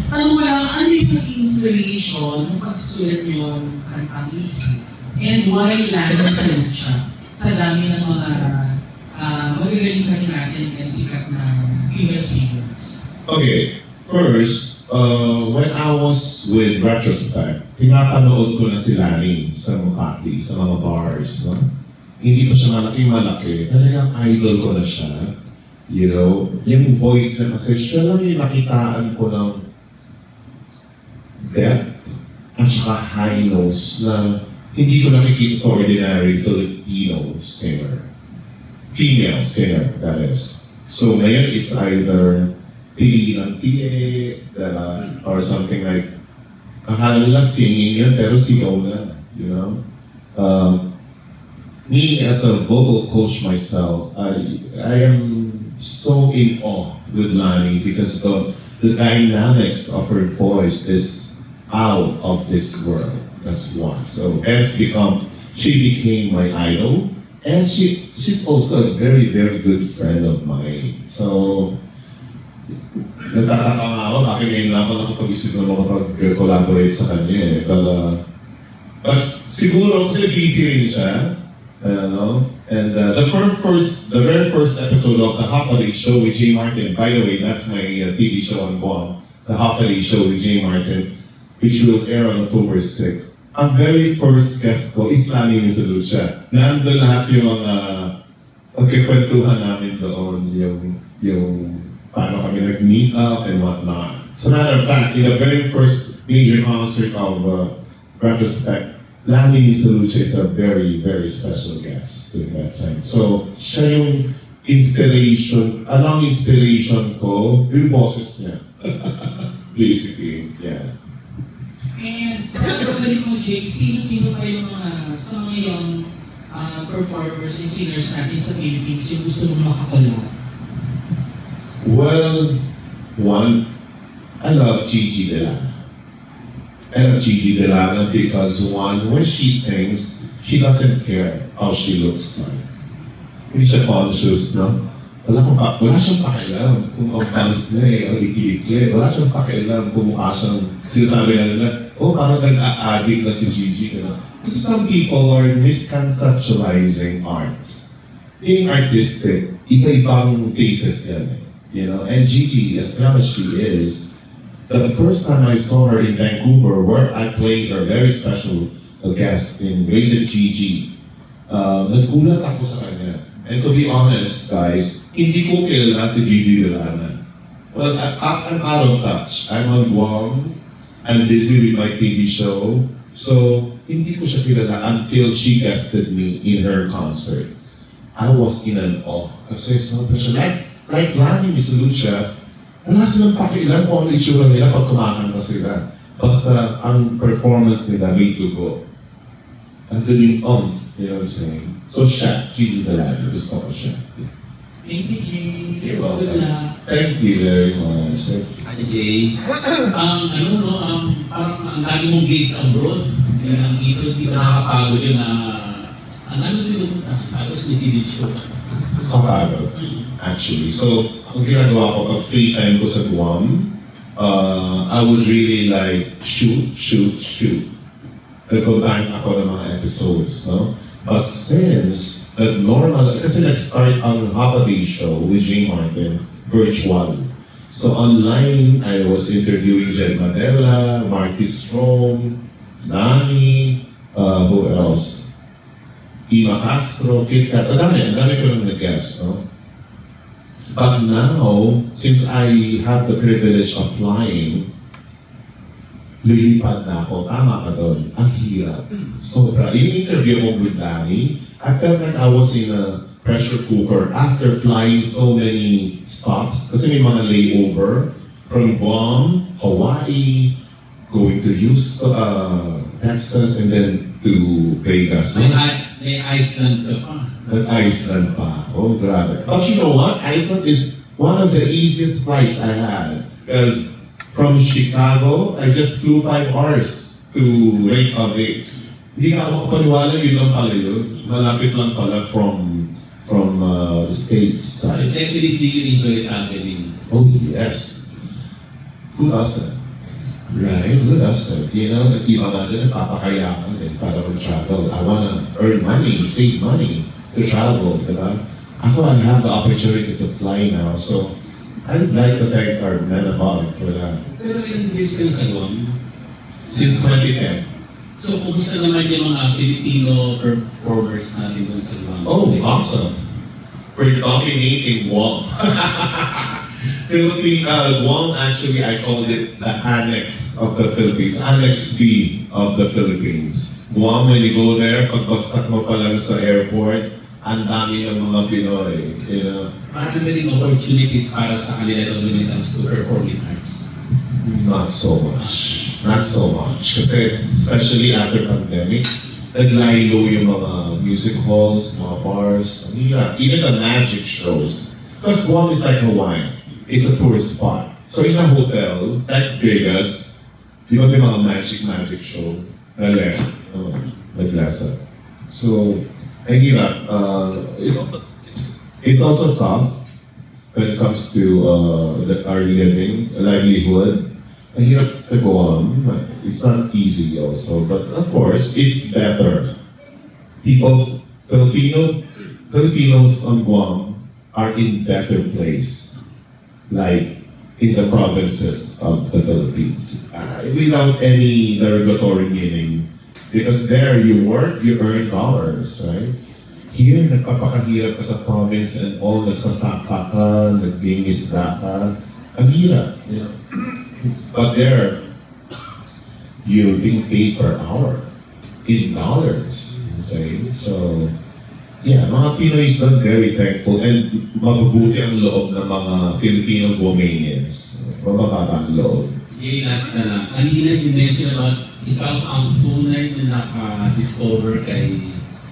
Ano yung naging inspiration ng pagsusulat niyo ng kantang Easy? And why lalo sa siya sa dami ng mga magagaling pa rin natin and sikat na female singers? Okay, first, when I was with Retrospect, pinapanood ko na si Lani sa Makati, sa mga bars, no? Hindi pa siya malaki-malaki, talagang idol ko na siya. You know, yung voice na kasi siya lang yung nakitaan ko ng depth at saka high notes na hindi ko nakikita sa ordinary Filipino singer. Female singer, that is. So ngayon it's either pili ng pili, or something like, akala nila singing yan, pero sigaw na, you know? Me as a vocal coach myself, I am so in awe with Lani because the dynamics of her voice is out of this world. That's one. So she became my idol, and she's also a very, very good friend of mine. So, nagtataka nga ako, bakit ngayon lang ako nakapag-isip na makapag-collaborate sa kanya eh. But siguro kasi busy rin siya. And the very first episode of the Half a Day Show with Jay Martin, by the way, that's my TV show on Guam, the Half a Day Show with Jay Martin, which will air on October 6th. Ang very first guest ko is Lani Misalucha. Nandun lahat yung pagkikwentuhan namin doon, yung paano kami nag-meet up and whatnot. As a matter of fact, in the very first major concert of Retrospect, Lani Misalucha is a very, very special guest during that time. So, siya yung inspiration, anong inspiration ko, yung boses niya. Basically, yeah. And sa pagbalik mo, Jake, sino-sino pa yung mga sa mga young performers and singers natin sa Philippines yung gusto mong makakalala? Well, one, I love Gigi Delana. I love Gigi Delana because one, when she sings, she doesn't care how she looks like. Hindi siya conscious, no? Wala siyang pakialam kung ang fans niya eh, ang likli-likli. Wala siyang pakialam kung mukha siyang sinasabi na nila, oh, parang nag-a-addict na si Gigi. Kasi some people are misconceptualizing art. Being artistic, iba-ibang faces yan eh. You know? And Gigi, as young as she is, the first time I saw her in Vancouver, where I played her very special guest in Rated Gigi, naggulat ako sa kanya. And to be honest, guys, hindi ko kilala si Gigi Delana. Well, I'm out of touch. I'm on Guam. I'm busy with my TV show. So, hindi ko siya kilala until she guested me in her concert. I was in an awe. Kasi sobrang siya, like Lani Misalucha, wala silang pakialam kung ano itsura nila pag kumakanta sila. Basta ang performance nila may dugo. Andun yung you know what I'm saying? So siya, Gigi Delana, gusto ko siya. Thank you, Jay. You're welcome. Good luck. Thank you very much. Hi, Jay. Parang ang dami mong gigs abroad. Hindi ba nakakapagod yun na ang dami mo pumunta? Tapos may TV show. Kapagod, actually. So, ang ginagawa ko pag free time ko sa Guam, I would really like shoot. Nagbabank ako ng mga episodes, no? But since that normal, kasi nag-start ang Half a Day Show with Jay Martin, virtual. So online, I was interviewing Jed Manela, Marty Strong, Nani, who else? Ima Castro, Kit Kat, ang dami ko nang nag-guest, no? But now, since I have the privilege of flying, lilipad na ako, tama ka doon, ang hirap. Sobra. Yung interview mo with Lani, I felt like I was in a pressure cooker after flying so many stops. Kasi may mga layover from Guam, Hawaii, going to Houston, Texas, and then to Vegas. May Iceland ka pa. Nag-Iceland pa ako, grabe. But you know what? Iceland is one of the easiest flights I had. Because from Chicago, I just flew 5 hours to Reykjavik. Hindi ka ako kapaniwala, yun lang pala yun. Malapit lang pala from the States side. Definitely you enjoy traveling. Oh yes. Who doesn't? Right, good asset. You know, iba nga dyan, nagpapakayaman para mag-travel. I wanna earn money, save money to travel, diba? Ako, I have the opportunity to fly now, so I'd like to thank our Menabog for that. Pero ilang years ka na sa Guam? Since 2010. So, kumusta naman yung mga Filipino performers natin doon sa Guam? Oh, awesome. We're dominating Guam. Guam, actually, I called it the annex of the Philippines. Annex B of the Philippines. Guam, when you go there, pagbagsak mo pa lang sa airport, ang dami ng mga Pinoy, you know. Maraming opportunities para sa kanila doon when it comes to performing arts. Not so much. Not so much. Kasi, especially after pandemic, naglaylo yung mga music halls, mga bars. Ang hirap. Even the magic shows. Because Guam is like Hawaii. It's a tourist spot. So in a hotel, like Vegas, di ba may mga magic show na less, naglasa. So, ang hirap. It's also tough when it comes to our living, livelihood. Ang hirap sa Guam. It's not easy also, but of course, it's better. Filipinos on Guam are in better place, like in the provinces of the Philippines, without any derogatory meaning. Because there you work, you earn dollars, right? Here, nagpapakahirap ka sa province and all, nagsasaka ka, nagbimisda ka. Ang hirap, you know? But there, you're being paid per hour in dollars, saying. So, yeah, mga Pinoy's not very thankful and mabubuti ang loob ng mga Filipino Guamanians. Mabababa ang loob. Jay, last na lang. Kanina you mentioned about ikaw ang tunay na naka-discover kay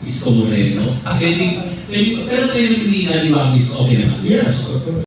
Isko Moreno. Pero kayo hindi naliwag is okay naman. Yes, of course.